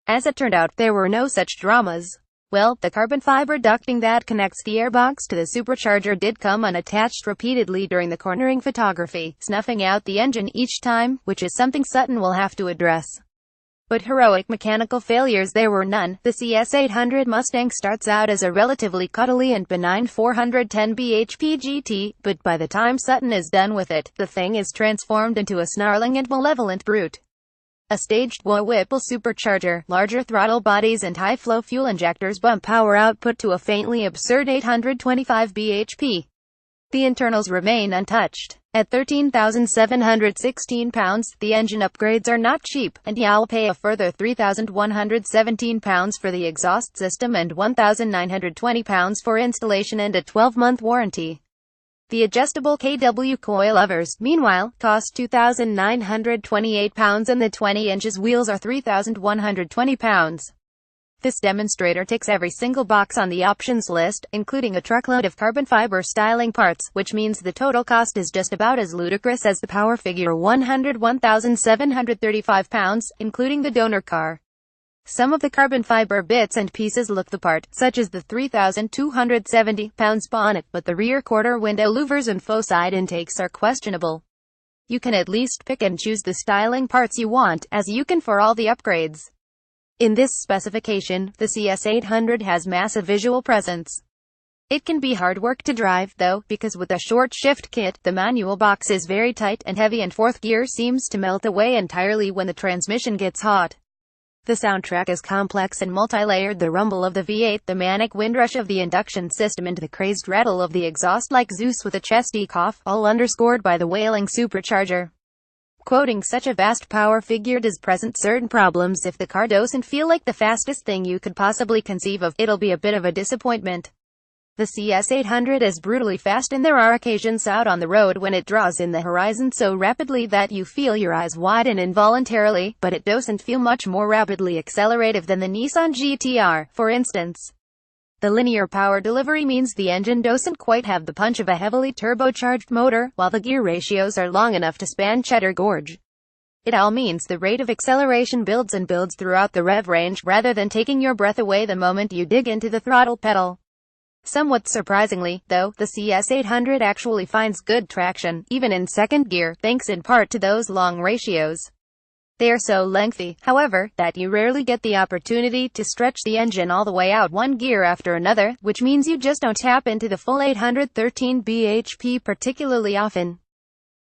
As it turned out, there were no such dramas. Well, the carbon fiber ducting that connects the airbox to the supercharger did come unattached repeatedly during the cornering photography, snuffing out the engine each time, which is something Sutton will have to address. But heroic mechanical failures there were none. The cs800 Mustang starts out as a relatively cuddly and benign 410 bhp GT, but by the time Sutton is done with it, the thing is transformed into a snarling and malevolent brute. A staged Whipple supercharger, larger throttle bodies and high-flow fuel injectors bump power output to a faintly absurd 825 bhp. The internals remain untouched. At 13,716 pounds, the engine upgrades are not cheap, and you'll pay a further 3,117 pounds for the exhaust system and 1,920 pounds for installation and a 12-month warranty. The adjustable KW coil lovers, meanwhile, cost 2,928 pounds and the 20-inch wheels are 3,120 pounds. This demonstrator ticks every single box on the options list, including a truckload of carbon fiber styling parts, which means the total cost is just about as ludicrous as the power figure 101,735 pounds, including the donor car. Some of the carbon fiber bits and pieces look the part, such as the 3,270 pounds bonnet, but the rear quarter window louvers and faux side intakes are questionable. You can at least pick and choose the styling parts you want, as you can for all the upgrades. In this specification, the cs800 has massive visual presence. It can be hard work to drive, though, because with a short shift kit, the manual box is very tight and heavy and fourth gear seems to melt away entirely when the transmission gets hot. The soundtrack is complex and multi-layered, the rumble of the V8, the manic windrush of the induction system and the crazed rattle of the exhaust like Zeus with a chesty cough, all underscored by the wailing supercharger. Quoting such a vast power figure does present certain problems. If the car doesn't feel like the fastest thing you could possibly conceive of, it'll be a bit of a disappointment. The cs800 is brutally fast and there are occasions out on the road when it draws in the horizon so rapidly that you feel your eyes widen involuntarily, but it doesn't feel much more rapidly accelerative than the Nissan GT-R, for instance. The linear power delivery means the engine doesn't quite have the punch of a heavily turbocharged motor, while the gear ratios are long enough to span Cheddar Gorge. It all means the rate of acceleration builds and builds throughout the rev range, rather than taking your breath away the moment you dig into the throttle pedal. Somewhat surprisingly, though, the cs800 actually finds good traction, even in second gear, thanks in part to those long ratios. They are so lengthy, however, that you rarely get the opportunity to stretch the engine all the way out one gear after another, which means you just don't tap into the full 813 bhp particularly often.